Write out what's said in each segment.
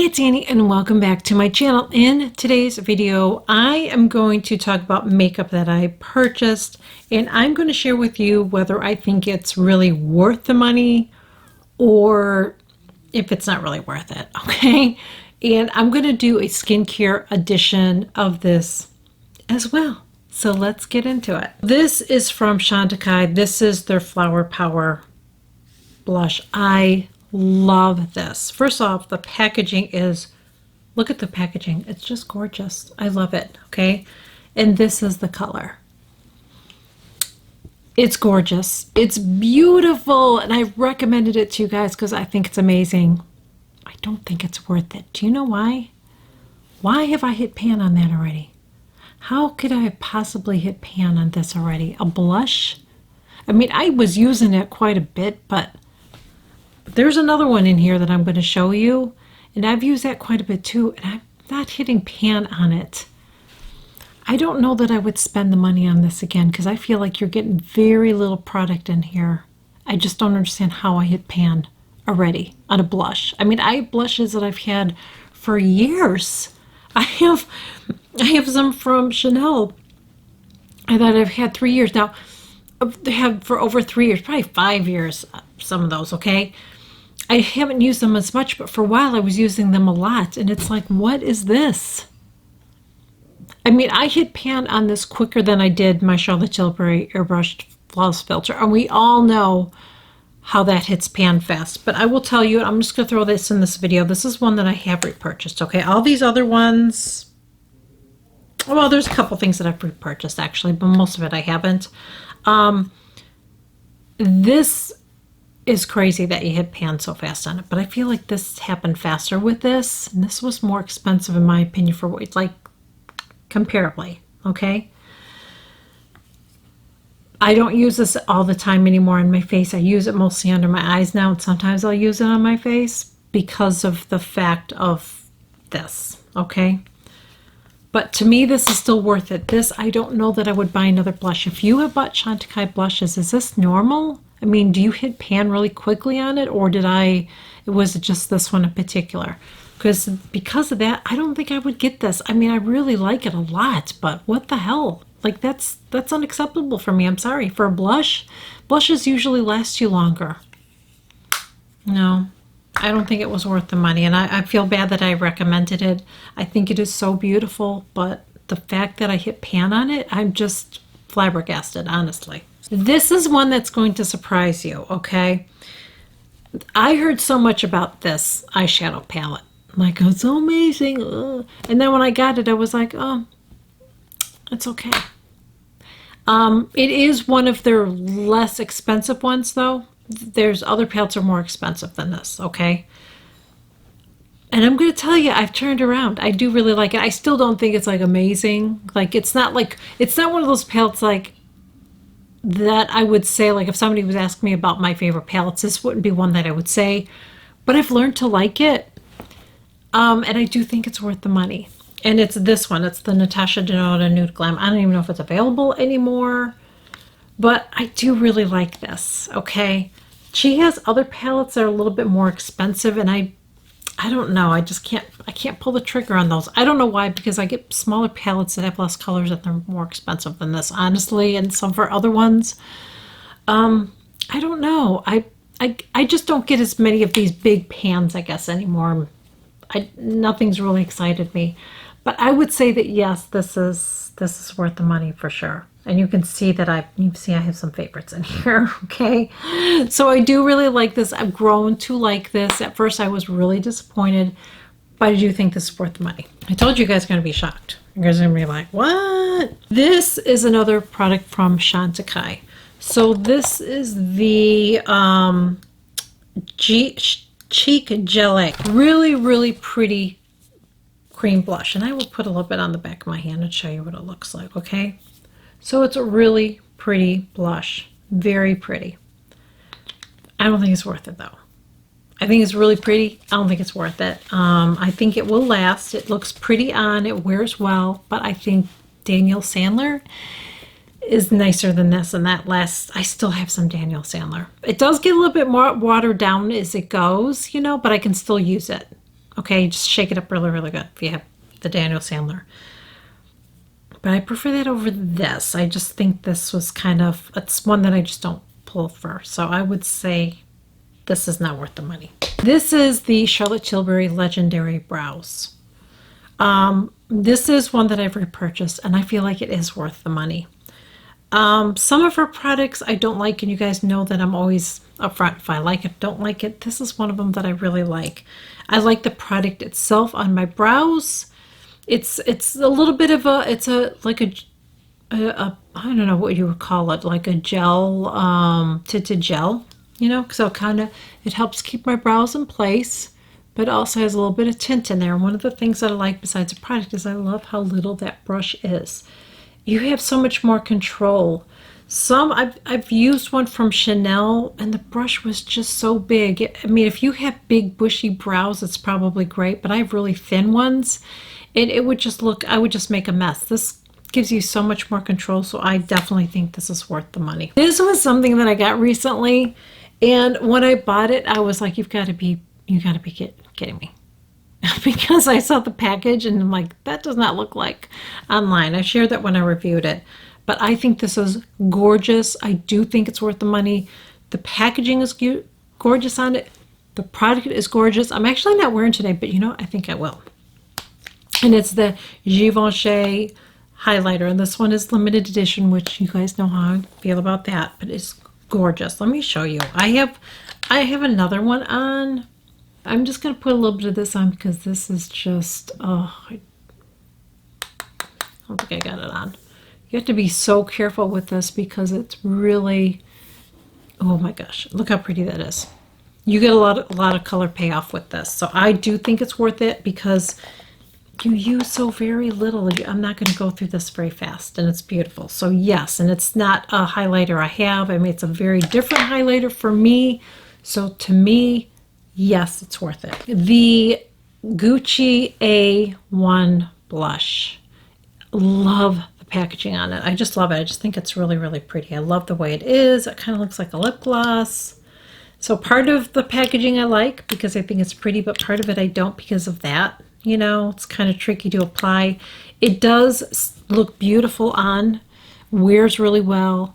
it's Annie and welcome back to my channel. In today's video, I am going to talk about makeup that I purchased, and I'm going to share with you whether I think it's really worth the money or if it's not really worth it, okay? And I'm going to do a skincare edition of this as well. So let's get into it. This is from Chantecaille. This is their Flower Power blush. I love this. First off, the packaging is, look at the packaging. It's just gorgeous. I love it, okay? And this is the color. It's gorgeous. It's beautiful, and I recommended it to you guys because I think it's amazing. I don't think it's worth it. Do you know why? Why have I hit pan on that already? How could I have possibly hit pan on this already? A blush? I mean, I was using it quite a bit, but there's another one in here that I'm going to show you, and I've used that quite a bit too, and I'm not hitting pan on it. I don't know that I would spend the money on this again because I feel like you're getting very little product in here. I just don't understand how I hit pan already on a blush. I mean, I have blushes that I've had for years. I have some from Chanel that I've had 3 years now. They have for over 3 years, probably 5 years, some of those, okay? I haven't used them as much, but for a while I was using them a lot, and it's like, what is this? I mean, I hit pan on this quicker than I did my Charlotte Tilbury Airbrushed Flawless Filter, and we all know how that hits pan fast. But I will tell you, I'm just going to throw this in this video. This is one that I have repurchased, okay? All these other ones, well, there's a couple things that I've repurchased, actually, but most of it I haven't. This is crazy that you hit pan so fast on it, but I feel like this happened faster with this, and this was more expensive in my opinion for what it's like comparably, okay? I don't use this all the time anymore on my face. I use it mostly under my eyes now, and sometimes I'll use it on my face because of the fact of this, okay? But to me, this is still worth it. This, I don't know that I would buy another blush. If you have bought Chantecaille blushes, is this normal? I mean, do you hit pan really quickly on it, or was it just this one in particular? Because of that, I don't think I would get this. I mean, I really like it a lot, but what the hell? Like, that's unacceptable for me. I'm sorry. For a blush, blushes usually last you longer. No, I don't think it was worth the money, and I feel bad that I recommended it. I think it is so beautiful, but the fact that I hit pan on it, I'm just flabbergasted, honestly. This is one that's going to surprise you, okay? I heard so much about this eyeshadow palette. I'm like, oh, it's so amazing. Ugh. And then when I got it, I was like, oh, it's okay. It is one of their less expensive ones, though. There's other palettes are more expensive than this, okay? And I'm going to tell you, I've turned around. I do really like it. I still don't think it's like amazing. Like, it's not one of those palettes like that I would say, like if somebody was asking me about my favorite palettes, this wouldn't be one that I would say, but I've learned to like it. And I do think it's worth the money. And it's this one. It's the Natasha Denona Nude Glam. I don't even know if it's available anymore, but I do really like this, okay? She has other palettes that are a little bit more expensive, and I don't know. I can't pull the trigger on those. I don't know why, because I get smaller palettes that have less colors and they're more expensive than this, honestly, and some for other ones. I don't know. I just don't get as many of these big pans, I guess, anymore. Nothing's really excited me. But I would say that yes, this is worth the money for sure. And you can see that I have some favorites in here, okay? So I do really like this. I've grown to like this. At first I was really disappointed, but I do think this is worth the money. I told you guys are going to be shocked. You guys are going to be like, what? This is another product from Chantecaille. So this is the Cheek Gelée. Really, really pretty cream blush. And I will put a little bit on the back of my hand and show you what it looks like, okay? So it's a really pretty blush. Very pretty. I don't think it's worth it, though. I think it's really pretty. I don't think it's worth it. I think it will last. It looks pretty on. It wears well. But I think Daniel Sandler is nicer than this, and that lasts. I still have some Daniel Sandler. It does get a little bit more watered down as it goes, you know, but I can still use it. Okay, just shake it up really, really good if you have the Daniel Sandler. But I prefer that over this. I just think this was kind of, it's one that I just don't pull for. So I would say this is not worth the money. This is the Charlotte Tilbury Legendary Brows. This is one that I've repurchased, and I feel like it is worth the money. Some of her products I don't like, and you guys know that I'm always upfront if I like it, don't like it. This is one of them that I really like. I like the product itself on my brows. It's a little bit of a, it's a like a I don't know what you would call it, like a gel, tinted gel, you know, so kind of, it helps keep my brows in place, but also has a little bit of tint in there. And one of the things that I like besides the product is I love how little that brush is. You have so much more control. I've used one from Chanel, and the brush was just so big. I mean, if you have big bushy brows, it's probably great, but I have really thin ones, and it would just look, I would just make a mess. This gives you so much more control, so I definitely think this is worth the money. This was something that I got recently, and when I bought it, I was like, you gotta be kidding me. Because I saw the package and I'm like, that does not look like online. I shared that when I reviewed it. But I think this is gorgeous. I do think it's worth the money. The packaging is gorgeous on it. The product is gorgeous. I'm actually not wearing today, but you know, I think I will. And it's the Givenchy highlighter. And this one is limited edition, which you guys know how I feel about that. But it's gorgeous. Let me show you. I have another one on. I'm just going to put a little bit of this on because this is just, oh, I don't think I got it on. You have to be so careful with this because it's really, oh my gosh, look how pretty that is. You get a lot of color payoff with this. So I do think it's worth it because you use so very little. I'm not going to go through this very fast, and it's beautiful. So yes, and it's not a highlighter I have. I mean, it's a very different highlighter for me. So to me, yes, it's worth it. The Gucci A1 blush. Love the packaging on it. I just love it. I just think it's really, really pretty. I love the way it is. It kind of looks like a lip gloss. So part of the packaging I like because I think it's pretty, but part of it I don't because of that. You know, it's kind of tricky to apply. It does look beautiful on, wears really well.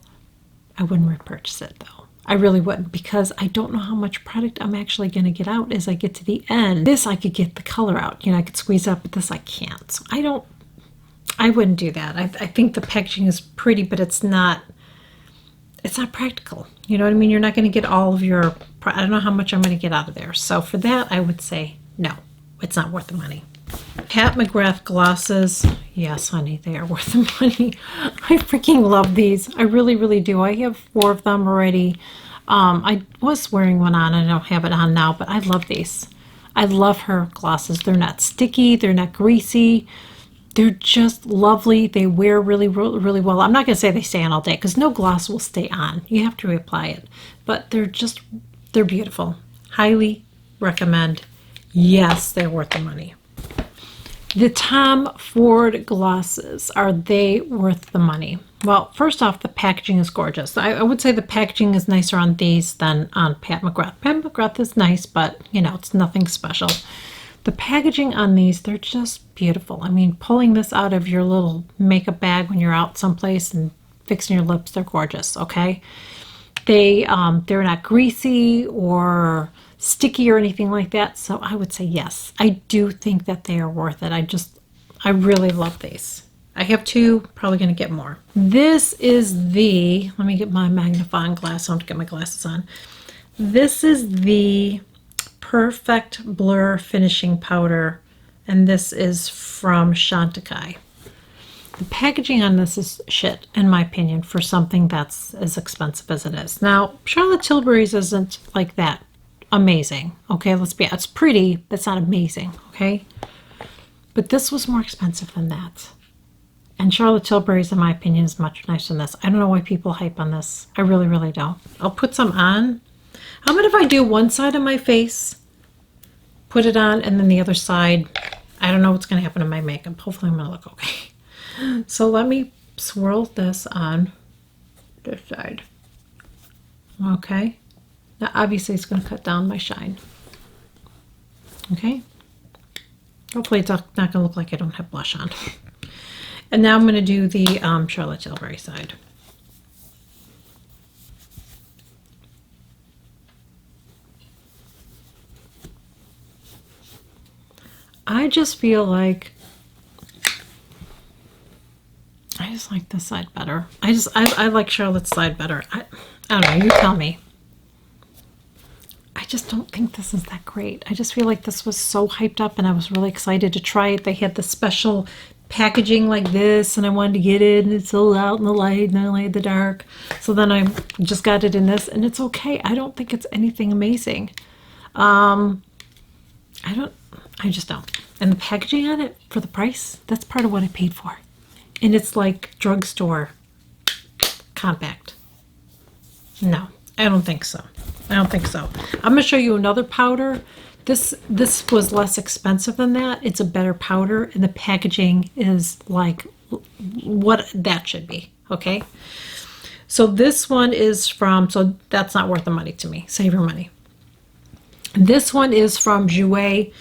I wouldn't repurchase it though. I really wouldn't because I don't know how much product I'm actually going to get out as I get to the end. This I could get the color out. You know, I could squeeze up, but this I can't. So I wouldn't do that. I think the packaging is pretty, but it's not practical. You know what I mean? You're not going to get all of your, I don't know how much I'm going to get out of there. So for that, I would say no, it's not worth the money. Pat McGrath glosses. Yes, honey, they are worth the money. I freaking love these. I really, really do. I have 4 of them already. I was wearing one on. I don't have it on now, but I love these. I love her glosses. They're not sticky. They're not greasy. They're just lovely. They wear really, really well. I'm not going to say they stay on all day because no gloss will stay on. You have to reapply it. But they're beautiful. Highly recommend. Yes, they're worth the money. The Tom Ford glosses, are they worth the money? Well, first off, the packaging is gorgeous. I would say the packaging is nicer on these than on Pat McGrath. Pat McGrath is nice, but, you know, it's nothing special. The packaging on these, they're just beautiful. I mean, pulling this out of your little makeup bag when you're out someplace and fixing your lips, they're gorgeous, okay? They're not greasy or sticky or anything like that, so I would say yes. I do think that they are worth it. I really love these. I have 2, probably going to get more. This is let me get my magnifying glass. I want to get my glasses on. This is the Perfect Blur Finishing Powder, and this is from Chantecaille. The packaging on this is shit, in my opinion, for something that's as expensive as it is. Now, Charlotte Tilbury's isn't like that amazing, okay? It's pretty, but it's not amazing, okay? But this was more expensive than that. And Charlotte Tilbury's, in my opinion, is much nicer than this. I don't know why people hype on this. I really, really don't. I'll put some on. How about if I do one side of my face, put it on, and then the other side, I don't know what's going to happen to my makeup. Hopefully I'm going to look okay. So let me swirl this on this side. Okay. Now obviously it's going to cut down my shine. Okay. Hopefully it's not going to look like I don't have blush on. And now I'm going to do the Charlotte Tilbury side. I just feel like I just like this side better. I like Charlotte's side better. I don't know, you tell me. I just don't think this is that great. I just feel like this was so hyped up and I was really excited to try it. They had the special packaging like this and I wanted to get it, and it's sold out in the light and I had the dark. So then I just got it in this and it's okay. I don't think it's anything amazing. I just don't. And the packaging on it for the price, that's part of what I paid for. And it's like drugstore compact. No, I don't think so. I don't think so. I'm going to show you another powder. This was less expensive than that. It's a better powder, and the packaging is like what that should be, okay? So this one is from, so that's not worth the money to me. Save your money. This one is from Jouer,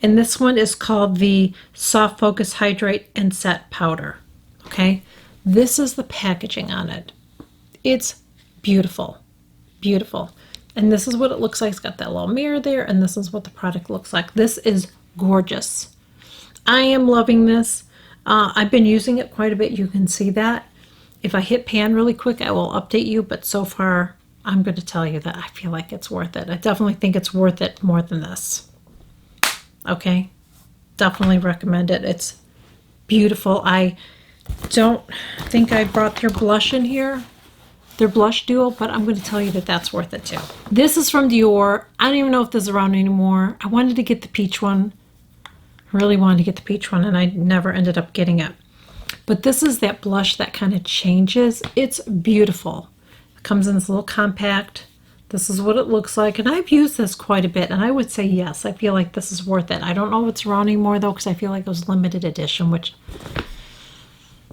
and this one is called the Soft Focus Hydrate and Set Powder, okay? This is the packaging on it. It's beautiful, beautiful. And this is what it looks like. It's got that little mirror there, and this is what the product looks like. This is gorgeous. I am loving this. I've been using it quite a bit. You can see that. If I hit pan really quick, I will update you, but so far, I'm going to tell you that I feel like it's worth it. I definitely think it's worth it more than this. Okay? Definitely recommend it. It's beautiful. I don't think I brought their blush in here. Their blush duo, but I'm going to tell you that that's worth it too. This is from Dior. I don't even know if this is around anymore. I wanted to get the peach one. I really wanted to get the peach one, and I never ended up getting it. But this is that blush that kind of changes. It's beautiful. It comes in this little compact. This is what it looks like, and I've used this quite a bit, and I would say yes, I feel like this is worth it. I don't know if it's around anymore though, because I feel like it was limited edition, which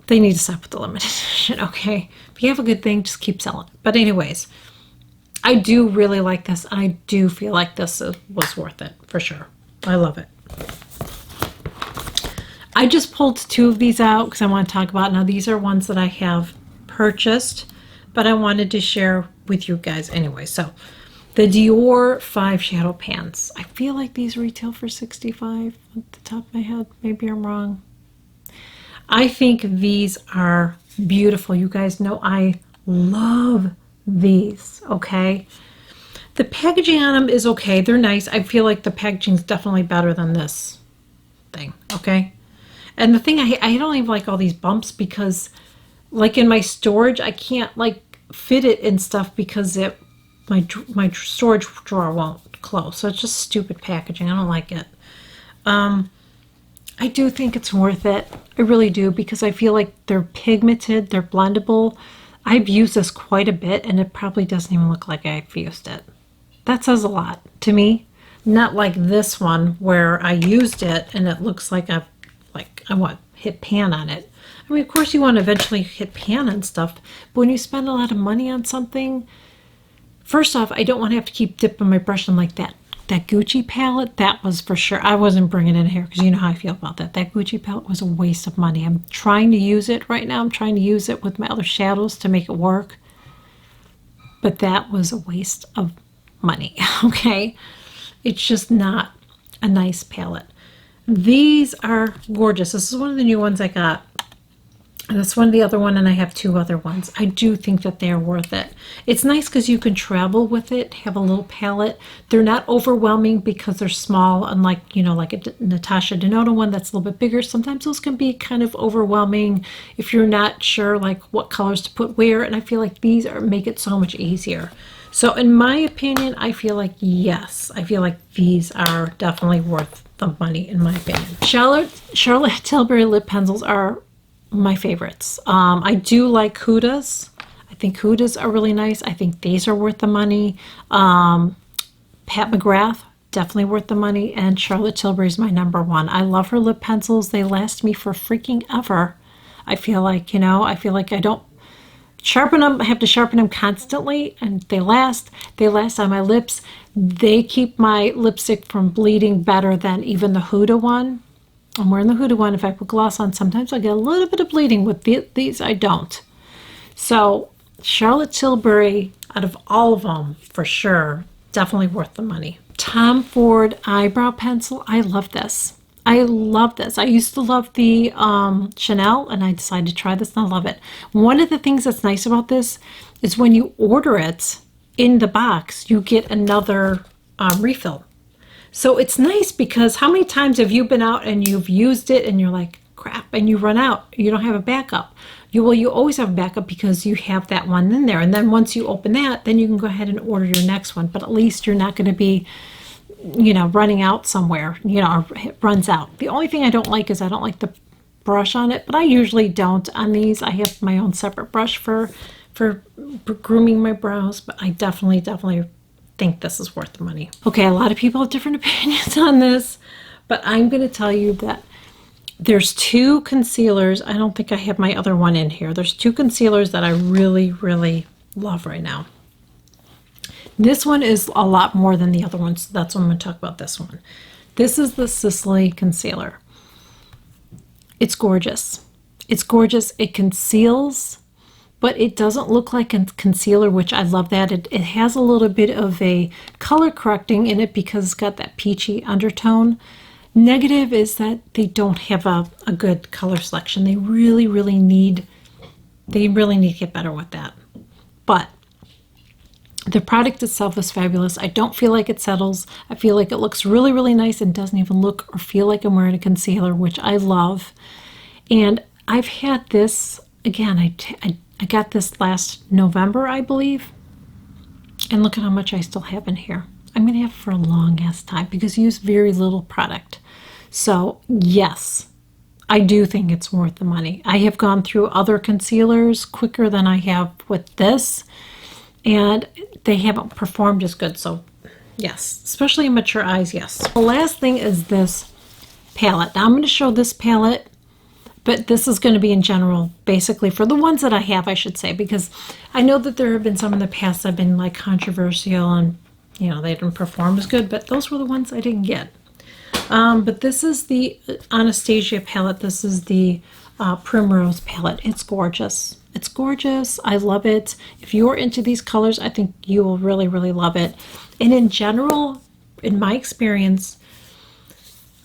they need to stop with the limited edition, okay? If you have a good thing, just keep selling. But anyways, I do really like this, and I do feel like this was worth it, for sure. I love it. I just pulled two of these out because I want to talk about. Now, these are ones that I have purchased, but I wanted to share with you guys anyway. So, the Dior 5 Shadow Pans. I feel like these retail for $65 at the top of my head. Maybe I'm wrong. I think these are beautiful. You guys know I love these, okay? The packaging on them is okay. They're nice. I feel like the packaging is definitely better than this thing, okay? And the thing, I don't even like all these bumps because, like in my storage, I can't like fit it and stuff because my storage drawer won't close. So it's just stupid packaging. I don't like it. I do think it's worth it. I really do, because I feel like they're pigmented, they're blendable. I've used this quite a bit, and it probably doesn't even look like I've used it. That says a lot to me. Not like this one where I used it and it looks like I hit pan on it. I mean, of course you want to eventually hit pan on stuff, but when you spend a lot of money on something, first off, I don't want to have to keep dipping my brush in like that. That Gucci palette, that was for sure. I wasn't bringing it in here because you know how I feel about that. That Gucci palette was a waste of money. I'm trying to use it right now. I'm trying to use it with my other shadows to make it work. But that was a waste of money, okay? It's just not a nice palette. These are gorgeous. This is one of the new ones I got. And that's one of the other one, and I have two other ones. I do think that they're worth it. It's nice because you can travel with it, have a little palette. They're not overwhelming because they're small, unlike, you know, like a Natasha Denona one that's a little bit bigger. Sometimes those can be kind of overwhelming if you're not sure like what colors to put where, and I feel like these make it so much easier. So in my opinion, I feel like yes, I feel like these are definitely worth the money in my opinion. Charlotte Tilbury lip pencils are my favorites. I do like Huda's. I think Huda's are really nice. I think these are worth the money. Pat McGrath, definitely worth the money. And Charlotte Tilbury is my number one. I love her lip pencils. They last me for freaking ever. I feel like, you know, I feel like I don't sharpen them. I have to sharpen them constantly, and they last. They last on my lips. They keep my lipstick from bleeding better than even the Huda one. I'm wearing the Huda one. If I put gloss on, sometimes I get a little bit of bleeding. With these, I don't. So Charlotte Tilbury, out of all of them, for sure, definitely worth the money. Tom Ford eyebrow pencil. I love this. I love this. I used to love the Chanel, and I decided to try this, and I love it. One of the things that's nice about this is when you order it in the box, you get another refill. So it's nice, because how many times have you been out and you've used it and you're like, crap, and you run out, you don't have a backup. You always have a backup because you have that one in there. And then once you open that, then you can go ahead and order your next one. But at least you're not going to be, you know, running out somewhere, you know, or it runs out. The only thing I don't like is I don't like the brush on it, but I usually don't on these. I have my own separate brush for grooming my brows, but I definitely think this is worth the money. Okay, a lot of people have different opinions on this, but I'm going to tell you that there's two concealers. I don't think I have my other one in here. There's two concealers that I really love right now. This one is a lot more than the other one, so that's what I'm going to talk about. This one. This is the Sisley Concealer. It's gorgeous. It's gorgeous. It conceals, but it doesn't look like a concealer, which I love that. It has a little bit of a color correcting in it because it's got that peachy undertone. Negative is that they don't have a good color selection. They really need to get better with that. But the product itself is fabulous. I don't feel like it settles. I feel like it looks really nice and doesn't even look or feel like I'm wearing a concealer, which I love. And I've had this, again, I got this last November, I believe. And look at how much I still have in here. I'm going to have it for a long ass time because I use very little product. So yes, I do think it's worth the money. I have gone through other concealers quicker than I have with this, and they haven't performed as good. So yes, especially in mature eyes, yes. The last thing is this palette. Now I'm going to show this palette, but this is going to be in general, basically for the ones that I have, I should say, because I know that there have been some in the past that have been like controversial and, you know, they didn't perform as good, but those were the ones I didn't get. But this is the Anastasia palette. This is the Primrose palette. It's gorgeous. It's gorgeous. I love it. If you're into these colors, I think you will really love it. And in general, in my experience,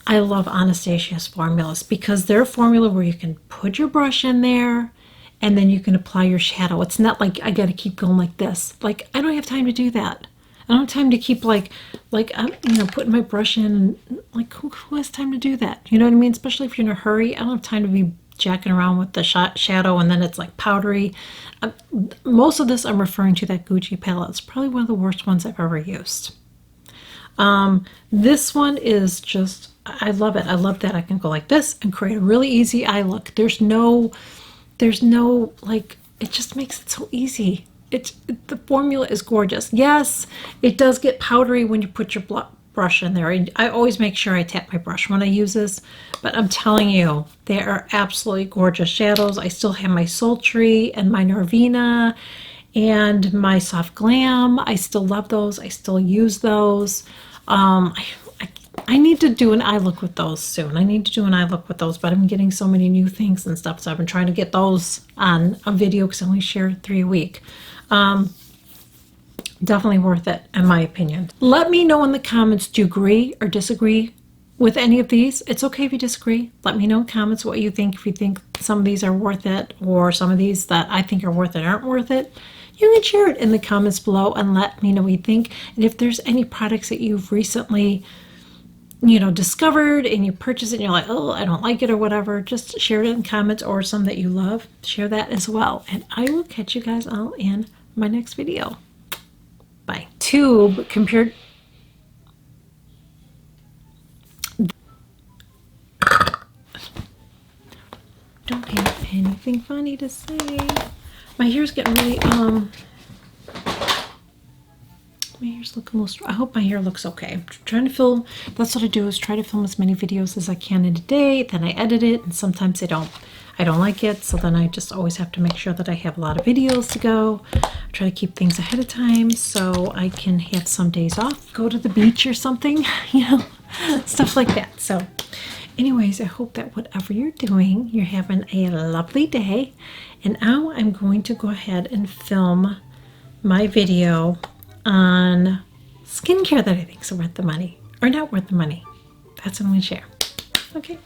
I love Anastasia's formulas because they're a formula where you can put your brush in there and then you can apply your shadow. It's not like I got to keep going like this. Like, I don't have time to do that. I don't have time to keep like I'm, you know, putting my brush in, and like who has time to do that? You know what I mean? Especially if you're in a hurry. I don't have time to be jacking around with the shadow and then it's like powdery. Most of this I'm referring to that Gucci palette. It's probably one of the worst ones I've ever used. This one is just, I love it. I love that I can go like this and create a really easy eye look. There's no like, it just makes it so easy. The formula is gorgeous. Yes, it does get powdery when you put your brush in there. I always make sure I tap my brush when I use this, but I'm telling you, they are absolutely gorgeous shadows. I still have my Sultry and my Norvina and my Soft Glam. I still love those. I still use those. I need to do an eye look with those soon. I need to do an eye look with those, but I'm getting so many new things and stuff, so I've been trying to get those on a video because I only share 3 a week. Definitely worth it, in my opinion. Let me know in the comments, do you agree or disagree with any of these? It's okay if you disagree. Let me know in comments what you think. If you think some of these are worth it, or some of these that I think are worth it aren't worth it, you can share it in the comments below and let me know what you think. And if there's any products that you've recently, you know, discovered and you purchase it and you're like, oh, I don't like it or whatever, just share it in the comments, or some that you love, share that as well. And I will catch you guys all in my next video. Bye. Tube compared. Don't have anything funny to say. My hair's getting really, my hair's looking a little, I hope my hair looks okay. I'm trying to film, that's what I do, is try to film as many videos as I can in a day, then I edit it, and sometimes I don't like it, so then I just always have to make sure that I have a lot of videos to go. I try to keep things ahead of time so I can have some days off, go to the beach or something, you know, stuff like that. So Anyways, I hope that whatever you're doing, you're having a lovely day. And now I'm going to go ahead and film my video on skincare that I think is worth the money or not worth the money. That's what I'm going to share. Okay.